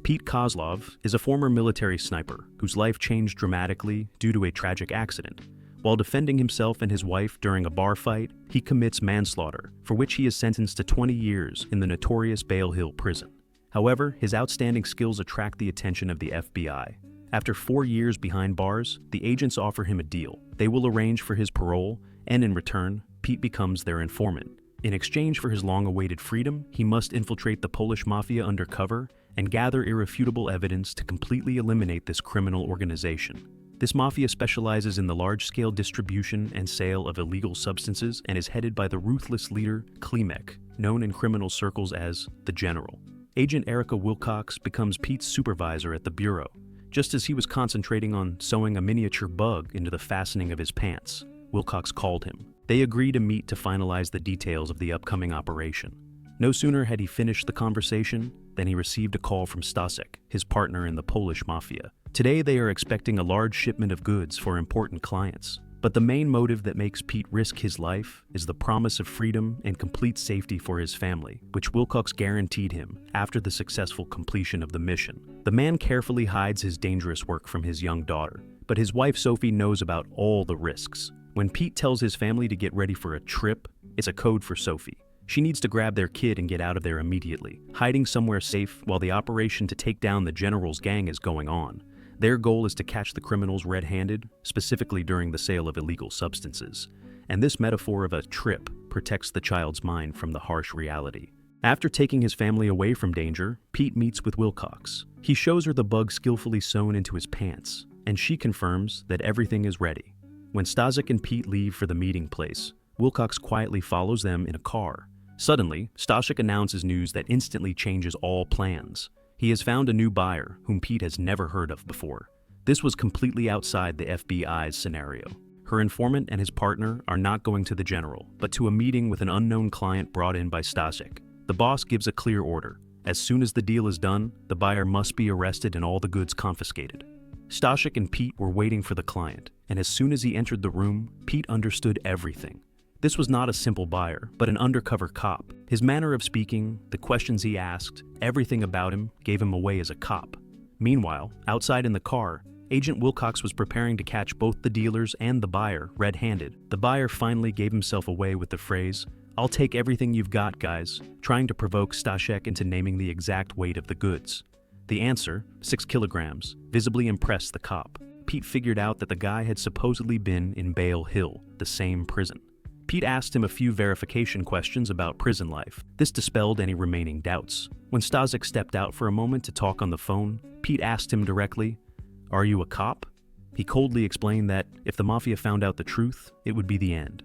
Pete Koslow is a former military sniper whose life changed dramatically due to a tragic accident. While defending himself and his wife during a bar fight, he commits manslaughter, for which he is sentenced to 20 years in the notorious Betrayal Hill prison. However, his outstanding skills attract the attention of the FBI. After 4 years behind bars, the agents offer him a deal. They will arrange for his parole, and in return, Pete becomes their informant. In exchange for his long-awaited freedom, he must infiltrate the Polish mafia undercover and gather irrefutable evidence to completely eliminate this criminal organization. This mafia specializes in the large-scale distribution and sale of illegal substances and is headed by the ruthless leader, Klimek, known in criminal circles as the General. Agent Erica Wilcox becomes Pete's supervisor at the Bureau, just as he was concentrating on sewing a miniature bug into the fastening of his pants. Wilcox called him. They agree to meet to finalize the details of the upcoming operation. No sooner had he finished the conversation than he received a call from Stasek, his partner in the Polish mafia. Today they are expecting a large shipment of goods for important clients. But the main motive that makes Pete risk his life is the promise of freedom and complete safety for his family, which Wilcox guaranteed him after the successful completion of the mission. The man carefully hides his dangerous work from his young daughter, but his wife Sophie knows about all the risks. When Pete tells his family to get ready for a trip, it's a code for Sophie. She needs to grab their kid and get out of there immediately, hiding somewhere safe while the operation to take down the General's gang is going on. Their goal is to catch the criminals red-handed, specifically during the sale of illegal substances. And this metaphor of a trip protects the child's mind from the harsh reality. After taking his family away from danger, Pete meets with Wilcox. He shows her the bug skillfully sewn into his pants, and she confirms that everything is ready. When Stasek and Pete leave for the meeting place, Wilcox quietly follows them in a car. Suddenly, Stasek announces news that instantly changes all plans. He has found a new buyer whom Pete has never heard of before. This was completely outside the FBI's scenario. Her informant and his partner are not going to the General, but to a meeting with an unknown client brought in by Stasek. The boss gives a clear order. As soon as the deal is done, the buyer must be arrested and all the goods confiscated. Stasek and Pete were waiting for the client, and as soon as he entered the room, Pete understood everything. This was not a simple buyer, but an undercover cop. His manner of speaking, the questions he asked, everything about him gave him away as a cop. Meanwhile, outside in the car, Agent Wilcox was preparing to catch both the dealers and the buyer red-handed. The buyer finally gave himself away with the phrase, "I'll take everything you've got, guys," trying to provoke Stasek into naming the exact weight of the goods. The answer, 6 kilograms, visibly impressed the cop. Pete figured out that the guy had supposedly been in Betrayal Hill, the same prison. Pete asked him a few verification questions about prison life. This dispelled any remaining doubts. When Stasek stepped out for a moment to talk on the phone, Pete asked him directly, "Are you a cop?" He coldly explained that if the mafia found out the truth, it would be the end.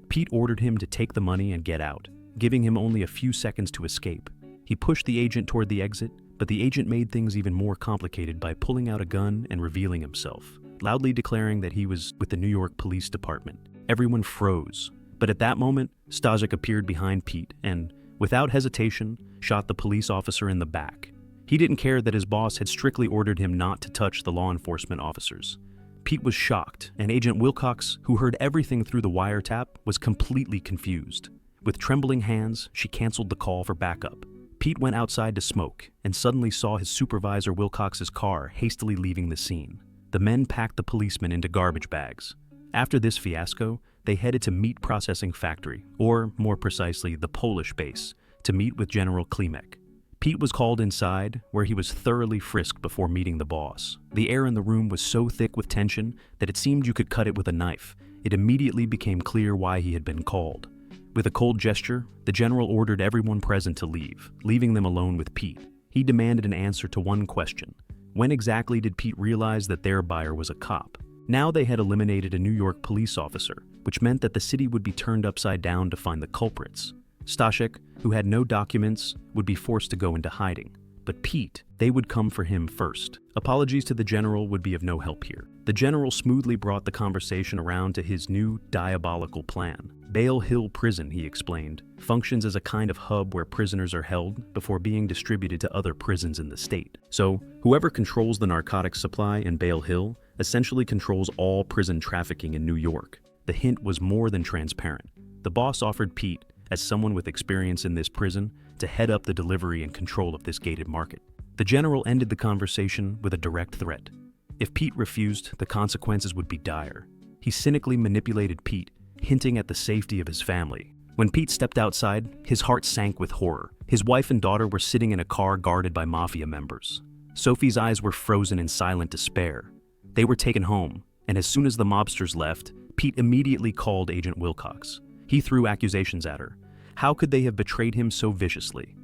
Pete ordered him to take the money and get out, giving him only a few seconds to escape. He pushed the agent toward the exit, but the agent made things even more complicated by pulling out a gun and revealing himself, loudly declaring that he was with the New York Police Department. Everyone froze. But at that moment, Stasek appeared behind Pete and, without hesitation, shot the police officer in the back. He didn't care that his boss had strictly ordered him not to touch the law enforcement officers. Pete was shocked, and Agent Wilcox, who heard everything through the wiretap, was completely confused. With trembling hands, she canceled the call for backup. Pete went outside to smoke and suddenly saw his supervisor Wilcox's car hastily leaving the scene. The men packed the policemen into garbage bags. After this fiasco, they headed to Meat Processing Factory, or more precisely, the Polish base, to meet with General Klimek. Pete was called inside, where he was thoroughly frisked before meeting the boss. The air in the room was so thick with tension that it seemed you could cut it with a knife. It immediately became clear why he had been called. With a cold gesture, the general ordered everyone present to leave, leaving them alone with Pete. He demanded an answer to one question. When exactly did Pete realize that their buyer was a cop? Now they had eliminated a New York police officer, which meant that the city would be turned upside down to find the culprits. Stasek, who had no documents, would be forced to go into hiding. But Pete, they would come for him first. Apologies to the general would be of no help here. The general smoothly brought the conversation around to his new diabolical plan. Betrayal Hill Prison, he explained, functions as a kind of hub where prisoners are held before being distributed to other prisons in the state. So, whoever controls the narcotics supply in Betrayal Hill essentially controls all prison trafficking in New York. The hint was more than transparent. The boss offered Pete, as someone with experience in this prison, to head up the delivery and control of this gated market. The general ended the conversation with a direct threat. If Pete refused, the consequences would be dire. He cynically manipulated Pete, hinting at the safety of his family. When Pete stepped outside, his heart sank with horror. His wife and daughter were sitting in a car guarded by mafia members. Sophie's eyes were frozen in silent despair. They were taken home, and as soon as the mobsters left, Pete immediately called Agent Wilcox. He threw accusations at her. How could they have betrayed him so viciously?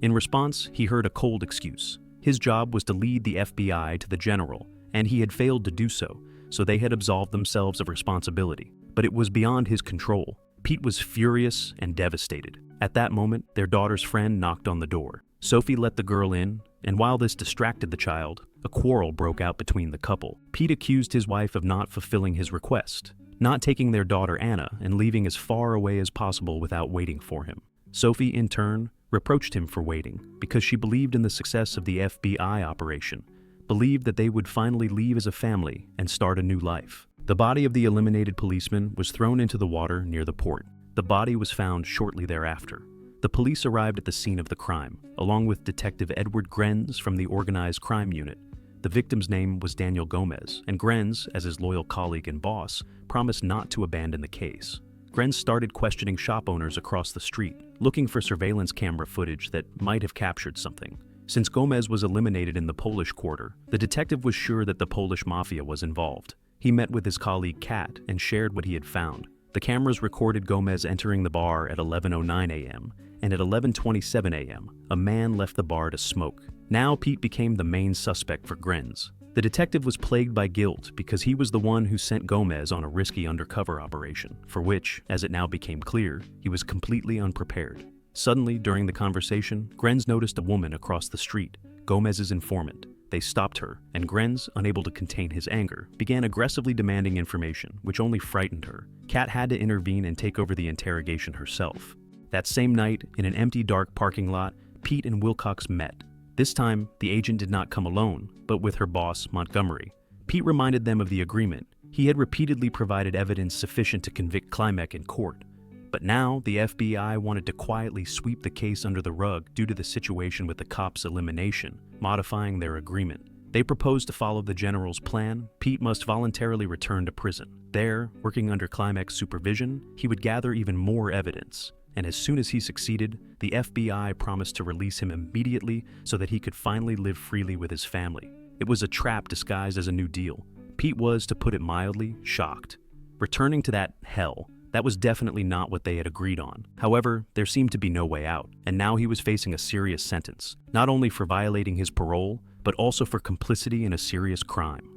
In response, he heard a cold excuse. His job was to lead the FBI to the general, and he had failed to do so, so they had absolved themselves of responsibility. But it was beyond his control. Pete was furious and devastated. At that moment, their daughter's friend knocked on the door. Sophie let the girl in, and while this distracted the child, a quarrel broke out between the couple. Pete accused his wife of not fulfilling his request, not taking their daughter Anna and leaving as far away as possible without waiting for him. Sophie, in turn, reproached him for waiting because she believed in the success of the FBI operation, believed that they would finally leave as a family and start a new life. The body of the eliminated policeman was thrown into the water near the port. The body was found shortly thereafter. The police arrived at the scene of the crime, along with Detective Edward Grenz from the Organized Crime Unit. The victim's name was Daniel Gomez, and Grenz, as his loyal colleague and boss, promised not to abandon the case. Grenz started questioning shop owners across the street, looking for surveillance camera footage that might have captured something. Since Gomez was eliminated in the Polish quarter, the detective was sure that the Polish mafia was involved. He met with his colleague Kat and shared what he had found. The cameras recorded Gomez entering the bar at 11:09 a.m., and at 11:27 a.m., a man left the bar to smoke. Now Pete became the main suspect for Grenz. The detective was plagued by guilt because he was the one who sent Gomez on a risky undercover operation, for which, as it now became clear, he was completely unprepared. Suddenly, during the conversation, Grenz noticed a woman across the street, Gomez's informant. They stopped her, and Grenz, unable to contain his anger, began aggressively demanding information, which only frightened her. Kat had to intervene and take over the interrogation herself. That same night, in an empty, dark parking lot, Pete and Wilcox met. This time, the agent did not come alone, but with her boss, Montgomery. Pete reminded them of the agreement. He had repeatedly provided evidence sufficient to convict Klimek in court. But now, the FBI wanted to quietly sweep the case under the rug due to the situation with the cops' elimination, modifying their agreement. They proposed to follow the general's plan. Pete must voluntarily return to prison. There, working under Klimek's supervision, he would gather even more evidence. And as soon as he succeeded, the FBI promised to release him immediately so that he could finally live freely with his family. It was a trap disguised as a new deal. Pete was, to put it mildly, shocked. Returning to that hell, that was definitely not what they had agreed on. However, there seemed to be no way out, and now he was facing a serious sentence, not only for violating his parole, but also for complicity in a serious crime.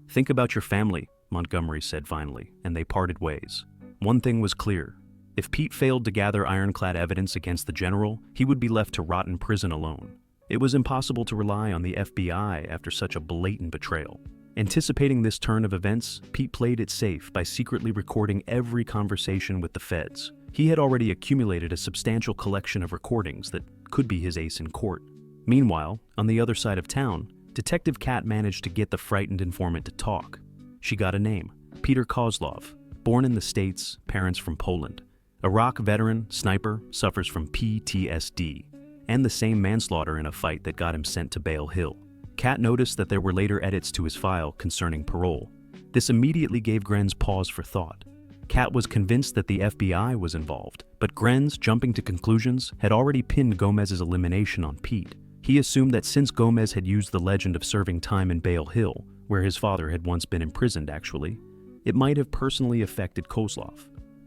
"Think about your family," Montgomery said finally, and they parted ways. One thing was clear. If Pete failed to gather ironclad evidence against the general, he would be left to rot in prison alone. It was impossible to rely on the FBI after such a blatant betrayal. Anticipating this turn of events, Pete played it safe by secretly recording every conversation with the feds. He had already accumulated a substantial collection of recordings that could be his ace in court. Meanwhile, on the other side of town, Detective Kat managed to get the frightened informant to talk. She got a name: Pete Koslow, born in the States, parents from Poland. Iraq veteran, sniper, suffers from PTSD, and the same manslaughter in a fight that got him sent to Bale Hill. Kat noticed that there were later edits to his file concerning parole. This immediately gave Grenz pause for thought. Kat was convinced that the FBI was involved, but Grenz, jumping to conclusions, had already pinned Gomez's elimination on Pete. He assumed that since Gomez had used the legend of serving time in Bale Hill, where his father had once been imprisoned actually, it might have personally affected Koslow.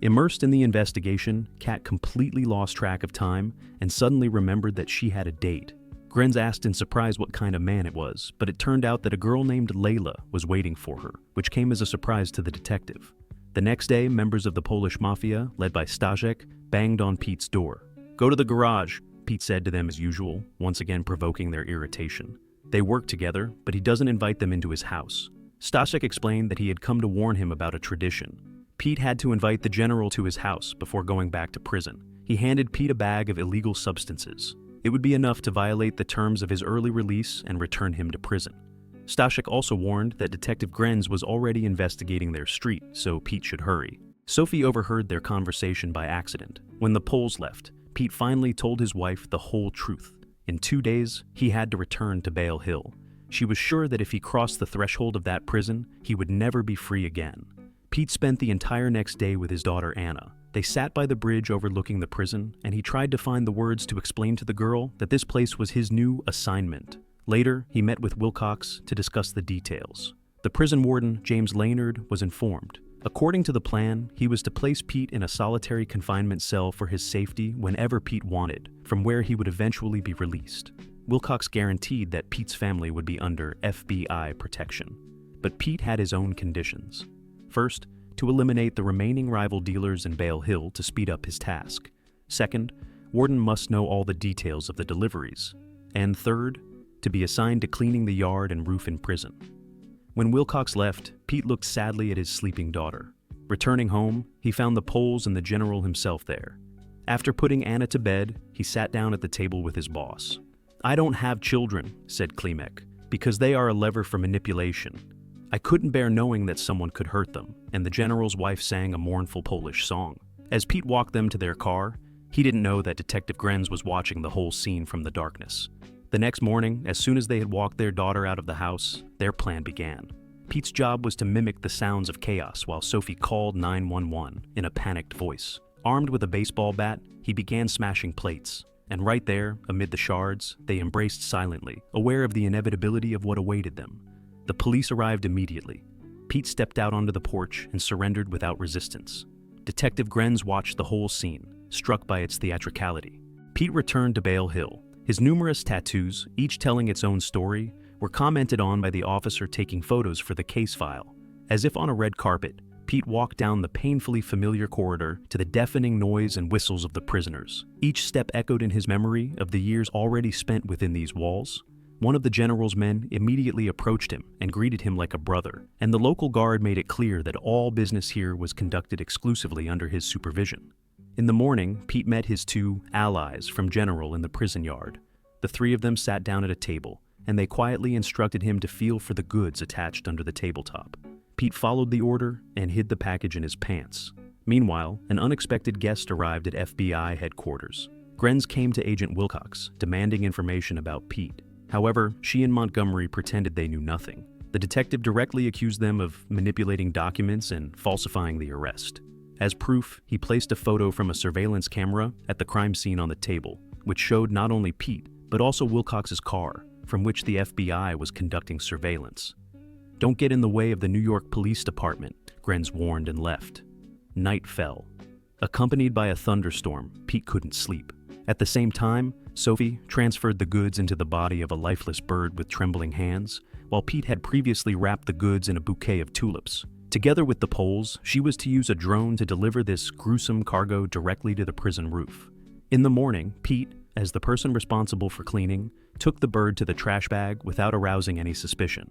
Immersed in the investigation, Kat completely lost track of time and suddenly remembered that she had a date. Grenz asked in surprise what kind of man it was, but it turned out that a girl named Layla was waiting for her, which came as a surprise to the detective. The next day, members of the Polish mafia, led by Staszek, banged on Pete's door. "Go to the garage," Pete said to them as usual, once again provoking their irritation. They work together, but he doesn't invite them into his house. Staszek explained that he had come to warn him about a tradition. Pete had to invite the general to his house before going back to prison. He handed Pete a bag of illegal substances. It would be enough to violate the terms of his early release and return him to prison. Staszek also warned that Detective Grenz was already investigating their street, so Pete should hurry. Sophie overheard their conversation by accident. When the Poles left, Pete finally told his wife the whole truth. In 2 days, he had to return to Bale Hill. She was sure that if he crossed the threshold of that prison, he would never be free again. Pete spent the entire next day with his daughter Anna. They sat by the bridge overlooking the prison, and he tried to find the words to explain to the girl that this place was his new assignment. Later, he met with Wilcox to discuss the details. The prison warden, James Laynard, was informed. According to the plan, he was to place Pete in a solitary confinement cell for his safety whenever Pete wanted, from where he would eventually be released. Wilcox guaranteed that Pete's family would be under FBI protection. But Pete had his own conditions. First, to eliminate the remaining rival dealers in Bale Hill to speed up his task. Second, Warden must know all the details of the deliveries. And third, to be assigned to cleaning the yard and roof in prison. When Wilcox left, Pete looked sadly at his sleeping daughter. Returning home, he found the Poles and the general himself there. After putting Anna to bed, he sat down at the table with his boss. "I don't have children," said Klimek, "because they are a lever for manipulation. I couldn't bear knowing that someone could hurt them," and the general's wife sang a mournful Polish song. As Pete walked them to their car, he didn't know that Detective Grenz was watching the whole scene from the darkness. The next morning, as soon as they had walked their daughter out of the house, their plan began. Pete's job was to mimic the sounds of chaos while Sophie called 911 in a panicked voice. Armed with a baseball bat, he began smashing plates. And right there, amid the shards, they embraced silently, aware of the inevitability of what awaited them. The police arrived immediately. Pete stepped out onto the porch and surrendered without resistance. Detective Grenz watched the whole scene, struck by its theatricality. Pete returned to Bale Hill. His numerous tattoos, each telling its own story, were commented on by the officer taking photos for the case file. As if on a red carpet, Pete walked down the painfully familiar corridor to the deafening noise and whistles of the prisoners. Each step echoed in his memory of the years already spent within these walls. One of the general's men immediately approached him and greeted him like a brother, and the local guard made it clear that all business here was conducted exclusively under his supervision. In the morning, Pete met his two allies from General in the prison yard. The three of them sat down at a table, and they quietly instructed him to feel for the goods attached under the tabletop. Pete followed the order and hid the package in his pants. Meanwhile, an unexpected guest arrived at FBI headquarters. Grenz came to Agent Wilcox, demanding information about Pete. However, she and Montgomery pretended they knew nothing. The detective directly accused them of manipulating documents and falsifying the arrest. As proof, he placed a photo from a surveillance camera at the crime scene on the table, which showed not only Pete, but also Wilcox's car, from which the FBI was conducting surveillance. "Don't get in the way of the New York Police Department," Grenz warned and left. Night fell. Accompanied by a thunderstorm, Pete couldn't sleep. At the same time, Sophie transferred the goods into the body of a lifeless bird with trembling hands, while Pete had previously wrapped the goods in a bouquet of tulips. Together with the Poles, she was to use a drone to deliver this gruesome cargo directly to the prison roof. In the morning, Pete, as the person responsible for cleaning, took the bird to the trash bag without arousing any suspicion.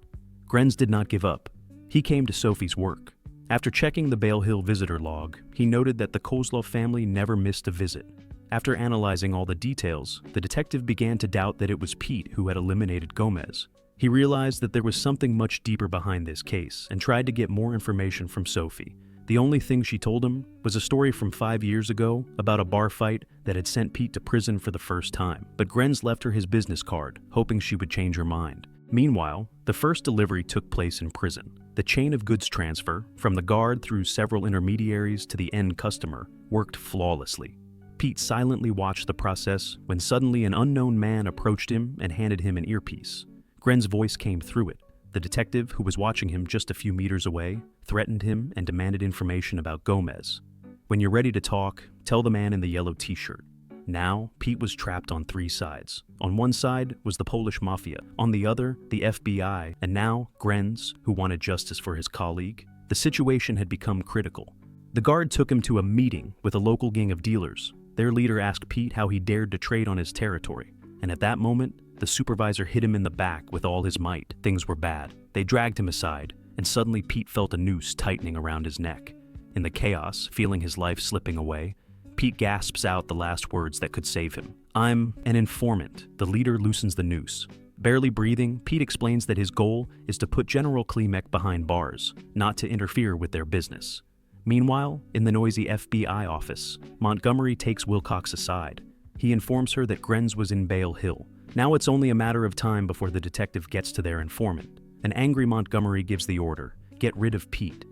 Grenz did not give up. He came to Sophie's work. After checking the Bale Hill visitor log, he noted that the Koslow family never missed a visit. After analyzing all the details, the detective began to doubt that it was Pete who had eliminated Gomez. He realized that there was something much deeper behind this case and tried to get more information from Sophie. The only thing she told him was a story from 5 years ago about a bar fight that had sent Pete to prison for the first time. But Grenz left her his business card, hoping she would change her mind. Meanwhile, the first delivery took place in prison. The chain of goods transfer, from the guard through several intermediaries to the end customer, worked flawlessly. Pete silently watched the process when suddenly an unknown man approached him and handed him an earpiece. Grenz's voice came through it. The detective, who was watching him just a few meters away, threatened him and demanded information about Gomez. "When you're ready to talk, tell the man in the yellow t-shirt." Now, Pete was trapped on three sides. On one side was the Polish mafia, on the other, the FBI, and now, Grenz, who wanted justice for his colleague. The situation had become critical. The guard took him to a meeting with a local gang of dealers. Their leader asked Pete how he dared to trade on his territory, and at that moment, the supervisor hit him in the back with all his might. Things were bad. They dragged him aside, and suddenly Pete felt a noose tightening around his neck. In the chaos, feeling his life slipping away, Pete gasps out the last words that could save him. "I'm an informant." The leader loosens the noose. Barely breathing, Pete explains that his goal is to put General Klimek behind bars, not to interfere with their business. Meanwhile, in the noisy FBI office, Montgomery takes Wilcox aside. He informs her that Grenz was in Bale Hill, Now it's only a matter of time before the detective gets to their informant. An angry Montgomery gives the order, "Get rid of Pete."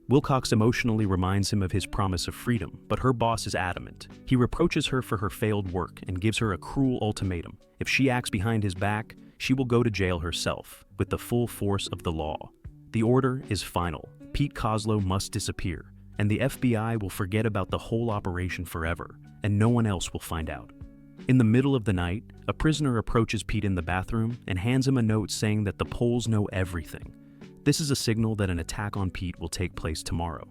Wilcox emotionally reminds him of his promise of freedom, but her boss is adamant. He reproaches her for her failed work and gives her a cruel ultimatum. If she acts behind his back, she will go to jail herself, with the full force of the law. The order is final. Pete Koslow must disappear, and the FBI will forget about the whole operation forever, and no one else will find out. In the middle of the night, a prisoner approaches Pete in the bathroom and hands him a note saying that the Poles know everything. This is a signal that an attack on Pete will take place tomorrow.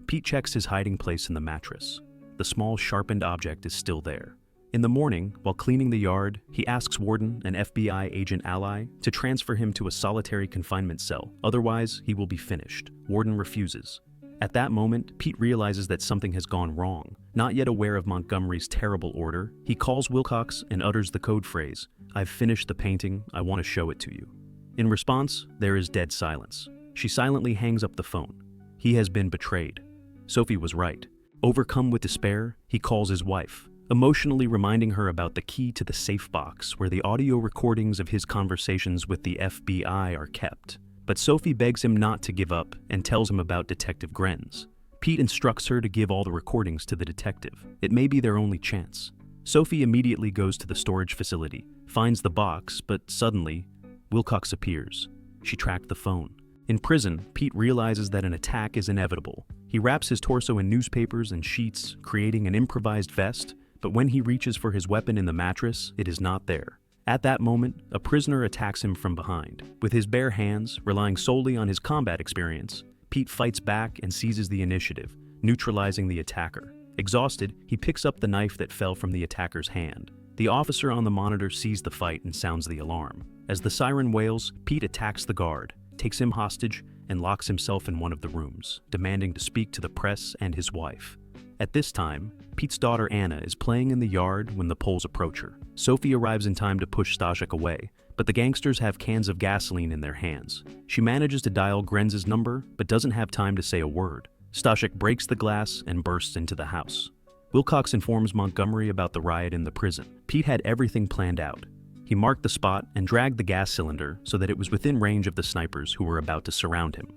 Pete checks his hiding place in the mattress. The small sharpened object is still there. In the morning, while cleaning the yard, he asks Warden, an FBI agent ally, to transfer him to a solitary confinement cell, otherwise he will be finished. Warden refuses. At that moment, Pete realizes that something has gone wrong. Not yet aware of Montgomery's terrible order, he calls Wilcox and utters the code phrase, "I've finished the painting, I want to show it to you." In response, there is dead silence. She silently hangs up the phone. He has been betrayed. Sophie was right. Overcome with despair, he calls his wife, emotionally reminding her about the key to the safe box where the audio recordings of his conversations with the FBI are kept. But Sophie begs him not to give up and tells him about Detective Grenz. Pete instructs her to give all the recordings to the detective. It may be their only chance. Sophie immediately goes to the storage facility, finds the box, but suddenly, Wilcox appears. She tracked the phone. In prison, Pete realizes that an attack is inevitable. He wraps his torso in newspapers and sheets, creating an improvised vest, but when he reaches for his weapon in the mattress, it is not there. At that moment, a prisoner attacks him from behind. With his bare hands, relying solely on his combat experience, Pete fights back and seizes the initiative, neutralizing the attacker. Exhausted, he picks up the knife that fell from the attacker's hand. The officer on the monitor sees the fight and sounds the alarm. As the siren wails, Pete attacks the guard, takes him hostage, and locks himself in one of the rooms, demanding to speak to the press and his wife. At this time, Pete's daughter Anna is playing in the yard when the Poles approach her. Sophie arrives in time to push Stashik away, but the gangsters have cans of gasoline in their hands. She manages to dial Grenz's number, but doesn't have time to say a word. Stashik breaks the glass and bursts into the house. Wilcox informs Montgomery about the riot in the prison. Pete had everything planned out. He marked the spot and dragged the gas cylinder so that it was within range of the snipers who were about to surround him.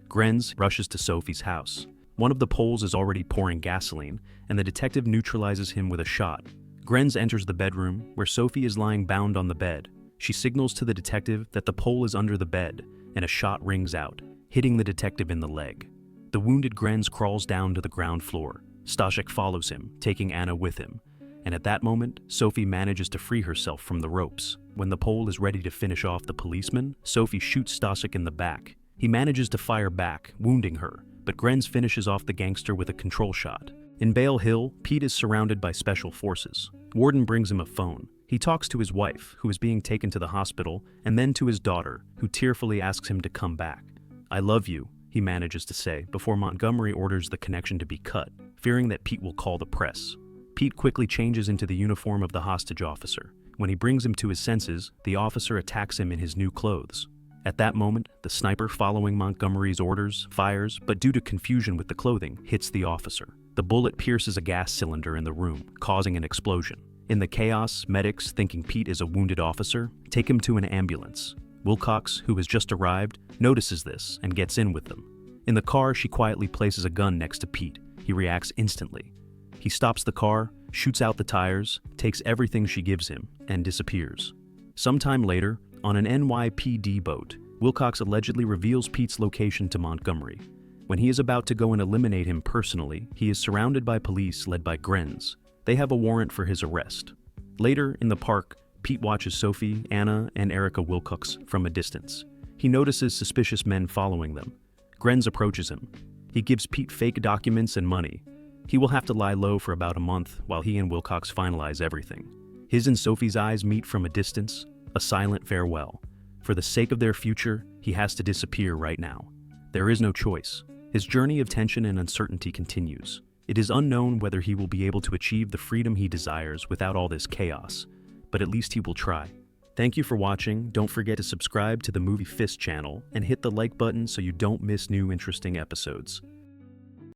Grenz rushes to Sophie's house. One of the Poles is already pouring gasoline, and the detective neutralizes him with a shot. Grenz enters the bedroom, where Sophie is lying bound on the bed. She signals to the detective that the Pole is under the bed, and a shot rings out, hitting the detective in the leg. The wounded Grenz crawls down to the ground floor. Stashik follows him, taking Anna with him, and at that moment, Sophie manages to free herself from the ropes. When the Pole is ready to finish off the policeman, Sophie shoots Stashik in the back. He manages to fire back, wounding her, but Grenz finishes off the gangster with a control shot. In Bale Hill, Pete is surrounded by special forces. Warden brings him a phone. He talks to his wife, who is being taken to the hospital, and then to his daughter, who tearfully asks him to come back. "I love you," he manages to say, before Montgomery orders the connection to be cut, fearing that Pete will call the press. Pete quickly changes into the uniform of the hostage officer. When he brings him to his senses, the officer attacks him in his new clothes. At that moment, the sniper following Montgomery's orders fires, but due to confusion with the clothing, hits the officer. The bullet pierces a gas cylinder in the room, causing an explosion. In the chaos, medics, thinking Pete is a wounded officer, take him to an ambulance. Wilcox, who has just arrived, notices this and gets in with them. In the car, she quietly places a gun next to Pete. He reacts instantly. He stops the car, shoots out the tires, takes everything she gives him, and disappears. Sometime later, on an NYPD boat, Wilcox allegedly reveals Pete's location to Montgomery. When he is about to go and eliminate him personally, he is surrounded by police led by Grenz. They have a warrant for his arrest. Later, in the park, Pete watches Sophie, Anna, and Erica Wilcox from a distance. He notices suspicious men following them. Grenz approaches him. He gives Pete fake documents and money. He will have to lie low for about a month while he and Wilcox finalize everything. His and Sophie's eyes meet from a distance, a silent farewell. For the sake of their future, he has to disappear right now. There is no choice. His journey of tension and uncertainty continues. It is unknown whether he will be able to achieve the freedom he desires without all this chaos, but at least he will try. Thank you for watching. Don't forget to subscribe to the Movie Fist channel and hit the like button so you don't miss new interesting episodes.